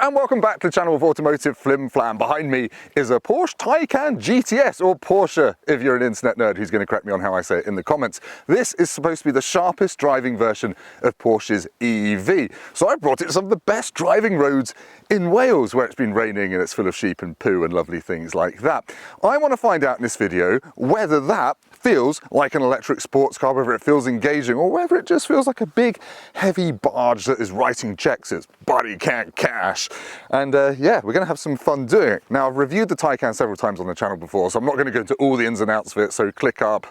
and welcome back to the channel of Automotive Flim Flam. Behind me is a Porsche Taycan GTS, or Porsche if you're an internet nerd who's going to correct me on how I say it in the comments. This is supposed to be the sharpest driving version of Porsche's EV. So I brought it to some of the best driving roads in Wales, where it's been raining and it's full of sheep and poo and lovely things like that. I want to find out in this video whether that feels like an electric sports car, whether it feels engaging, or whether it just feels like a big heavy barge that is writing checks its body can't cash. And yeah, we're going to have some fun doing it. Now, I've reviewed the Taycan several times on the channel before, so I'm not going to go into all the ins and outs of it, so click up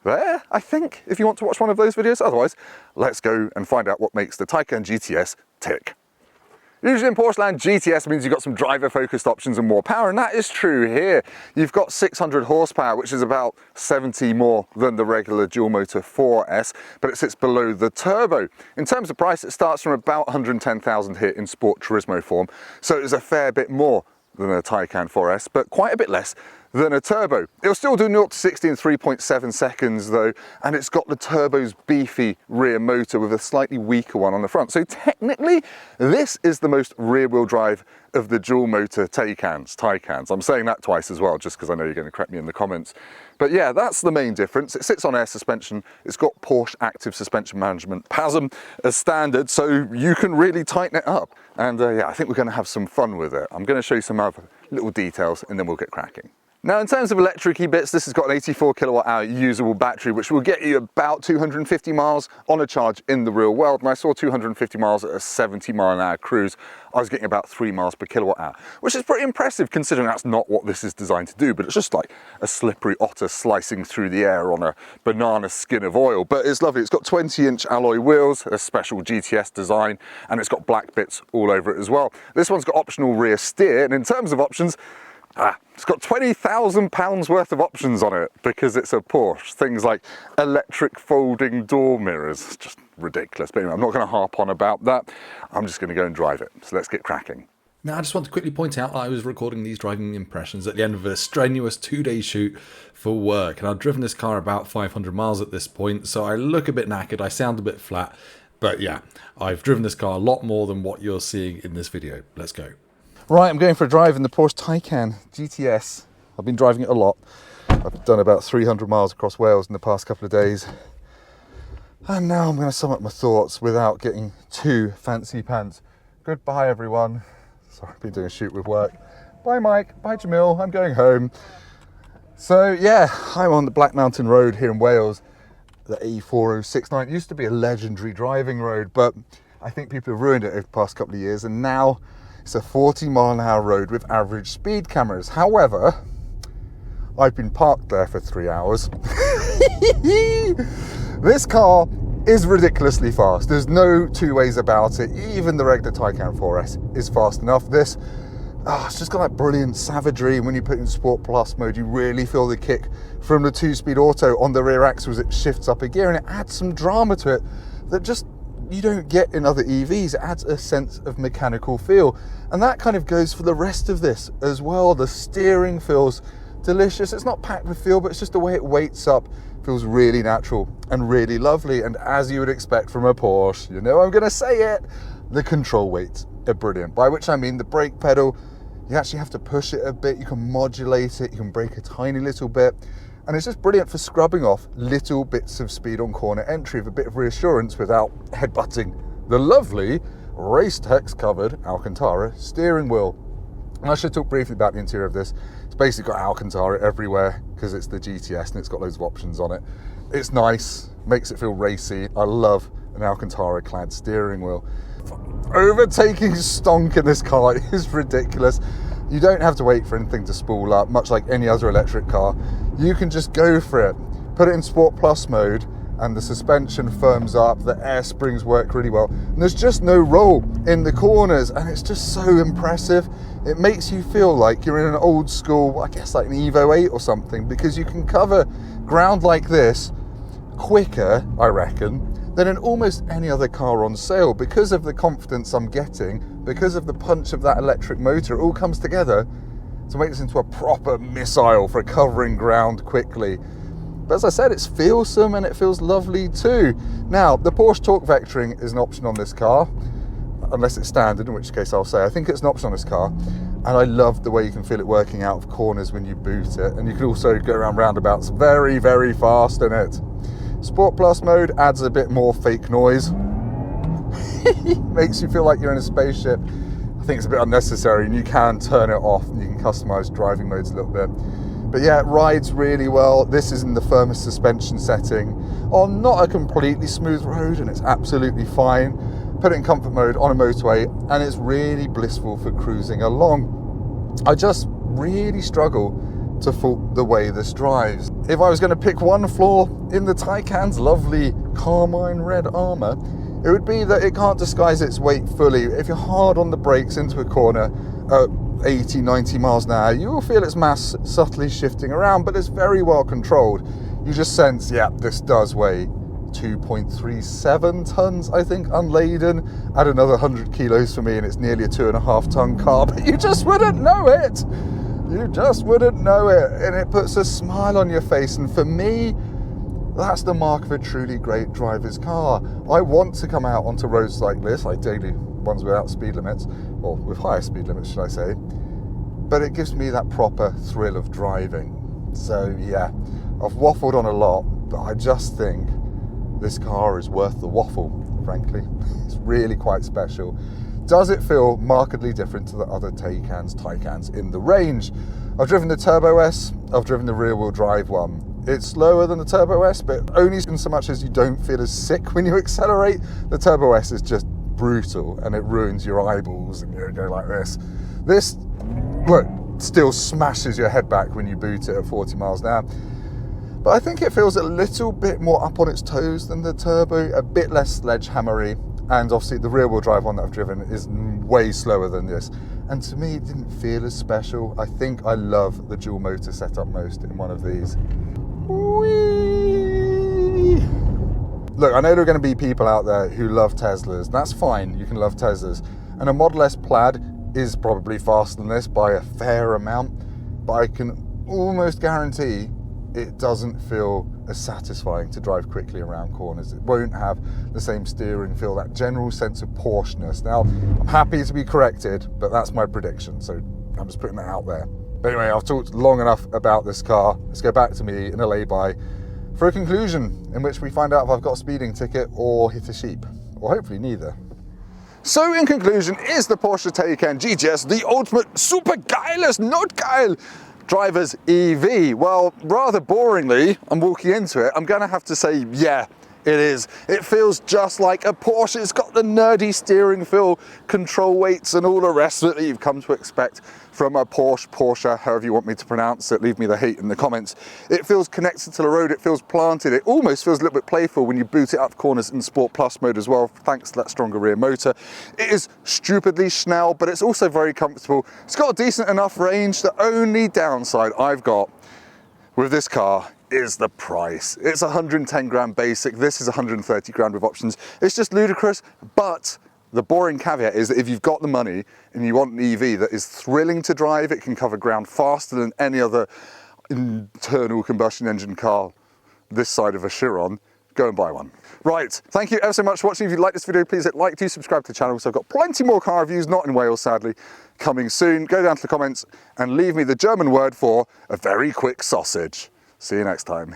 there, I think, if you want to watch one of those videos. Otherwise, let's go and find out what makes the Taycan GTS tick. Usually in Porsche land, GTS means you've got some driver-focused options and more power, and that is true here. You've got 600 horsepower, which is about 70 more than the regular dual-motor 4S, but it sits below the turbo. In terms of price, it starts from about 110,000 here in Sport Turismo form, so it is a fair bit more than a Taycan 4S, but quite a bit less than a turbo. It'll still do 0 to 60 in 3.7 seconds though, and it's got the turbo's beefy rear motor with a slightly weaker one on the front. So technically, this is the most rear-wheel drive of the dual-motor Taycans. I'm saying that twice as well, just because I know you're going to correct me in the comments. But yeah, that's the main difference. It sits on air suspension. It's got Porsche Active Suspension Management PASM as standard, so you can really tighten it up. And yeah, I think we're going to have some fun with it. I'm going to show you some other little details, and then we'll get cracking. Now, in terms of electric-y bits, this has got an 84 kilowatt hour usable battery, which will get you about 250 miles on a charge in the real world. And I saw 250 miles at a 70 mile an hour cruise. I was getting about 3 miles per kilowatt hour, which is pretty impressive considering that's not what this is designed to do, but it's just like a slippery otter slicing through the air on a banana skin of oil. But it's lovely. It's got 20-inch alloy wheels, a special GTS design, and it's got black bits all over it as well. This one's got optional rear steer, and in terms of options, it's got £20,000 worth of options on it because it's a Porsche. Things like electric folding door mirrors. It's just ridiculous. But anyway, I'm not going to harp on about that. I'm just going to go and drive it. So let's get cracking. Now, I just want to quickly point out that I was recording these driving impressions at the end of a strenuous 2-day shoot for work. And I've driven this car about 500 miles at this point, so I look a bit knackered, I sound a bit flat. But yeah, I've driven this car a lot more than what you're seeing in this video. Let's go. Right, I'm going for a drive in the Porsche Taycan GTS. I've been driving it a lot. I've done about 300 miles across Wales in the past couple of days. And now I'm going to sum up my thoughts without getting too fancy pants. Goodbye, everyone. Sorry, I've been doing a shoot with work. Bye, Mike. Bye, Jamil. I'm going home. So, yeah, I'm on the Black Mountain Road here in Wales. The A4069. It used to be a legendary driving road, but I think people have ruined it over the past couple of years, and now it's a 40 mile an hour road with average speed cameras. However, I've been parked there for 3 hours. This car is ridiculously fast. There's no two ways about it. Even the regular Taycan 4S is fast enough. This, it's just got that brilliant savagery. When you put it in Sport Plus mode, you really feel the kick from the 2-speed auto on the rear axle as it shifts up a gear, and it adds some drama to it that just you don't get in other EVs. It adds a sense of mechanical feel, and that kind of goes for the rest of this as well. The steering feels delicious. It's not packed with feel, but it's just the way it weights up feels really natural and really lovely. And as you would expect from a Porsche, you know I'm going to say it, the control weights are brilliant, by which I mean the brake pedal. You actually have to push it a bit, you can modulate it, you can brake a tiny little bit. And it's just brilliant for scrubbing off little bits of speed on corner entry with a bit of reassurance without headbutting the lovely Race Tex covered Alcantara steering wheel. And I should talk briefly about the interior of this. It's basically got Alcantara everywhere because it's the GTS and it's got loads of options on it. It's nice, makes it feel racy. I love an Alcantara clad steering wheel. Overtaking stonk in this car is ridiculous. You don't have to wait for anything to spool up, much like any other electric car. You can just go for it. Put it in Sport Plus mode and the suspension firms up, the air springs work really well. And there's just no roll in the corners, and it's just so impressive. It makes you feel like you're in an old school, I guess like an Evo 8 or something, because you can cover ground like this quicker, I reckon, than in almost any other car on sale, because of the confidence I'm getting, because of the punch of that electric motor. It all comes together to make this into a proper missile for covering ground quickly. But as I said, it's feelsome and it feels lovely too. Now, the Porsche torque vectoring is an option on this car. unless it's standard, in which case I'll say I think it's an option on this car. And I love the way you can feel it working out of corners when you boot it, and you can also go around roundabouts very, very fast in it. Sport Plus mode adds a bit more fake noise. Makes you feel like you're in a spaceship. I think it's a bit unnecessary, and you can turn it off and you can customize driving modes a little bit. But yeah, it rides really well. This is in the firmest suspension setting on not a completely smooth road, and it's absolutely fine. Put it in comfort mode on a motorway and it's really blissful for cruising along. I just really struggle to fault the way this drives. If I was going to pick one flaw in the Taycan's lovely carmine red armour, it would be that it can't disguise its weight fully. If you're hard on the brakes into a corner at 80, 90 miles an hour, you will feel its mass subtly shifting around, but it's very well controlled. You just sense, yeah, this does weigh 2.37 tons, I think, unladen. Add another 100 kilos for me and it's nearly a 2.5 ton car, but you just wouldn't know it. You just wouldn't know it. And it puts a smile on your face. And for me, that's the mark of a truly great driver's car. I want to come out onto roads like this, like daily ones without speed limits, or with higher speed limits, should I say. But it gives me that proper thrill of driving. So yeah, I've waffled on a lot, but I just think this car is worth the waffle, frankly. It's really quite special. Does it feel markedly different to the other Taycans in the range? I've driven the Turbo S, I've driven the rear wheel drive one. It's slower than the Turbo S, but only in so much as you don't feel as sick when you accelerate. The Turbo S is just brutal and it ruins your eyeballs and you go like this. This, look, still smashes your head back when you boot it at 40 miles an hour. But I think it feels a little bit more up on its toes than the Turbo, a bit less sledgehammery, and obviously the rear wheel drive one that I've driven is way slower than this. And to me, it didn't feel as special. I think I love the dual motor setup most in one of these. Whee! Look, I know there are going to be people out there who love Teslas. That's fine, you can love Teslas. And a Model S Plaid is probably faster than this by a fair amount, but I can almost guarantee it doesn't feel as satisfying to drive quickly around corners. It won't have the same steering feel, that general sense of Porsche-ness. Now, I'm happy to be corrected, but that's my prediction, so I'm just putting that out there. But anyway, I've talked long enough about this car. Let's go back to me in a lay-by for a conclusion in which we find out if I've got a speeding ticket or hit a sheep, or hopefully neither. So in conclusion, is the Porsche Taycan GTS the ultimate super geiles Notgeil driver's EV? Well, rather boringly, I'm walking into it, I'm gonna have to say, yeah, it is. It feels just like a Porsche. It's got the nerdy steering feel, control weights and all the rest of it that you've come to expect from a Porsche, however you want me to pronounce it. Leave me the hate in the comments. It feels connected to the road, it feels planted, it almost feels a little bit playful when you boot it up corners in Sport Plus mode as well, thanks to that stronger rear motor. It is stupidly Schnell, but it's also very comfortable. It's got a decent enough range. The only downside I've got with this car is the price. It's 110 grand basic, this is 130 grand with options. It's just ludicrous, but the boring caveat is that if you've got the money and you want an EV that is thrilling to drive, it can cover ground faster than any other internal combustion engine car this side of a Chiron, go and buy one. Right, thank you ever so much for watching. If you like this video, please hit like, do subscribe to the channel. So I've got plenty more car reviews, not in Wales sadly, coming soon. Go down to the comments and leave me the German word for a very quick sausage. See you next time.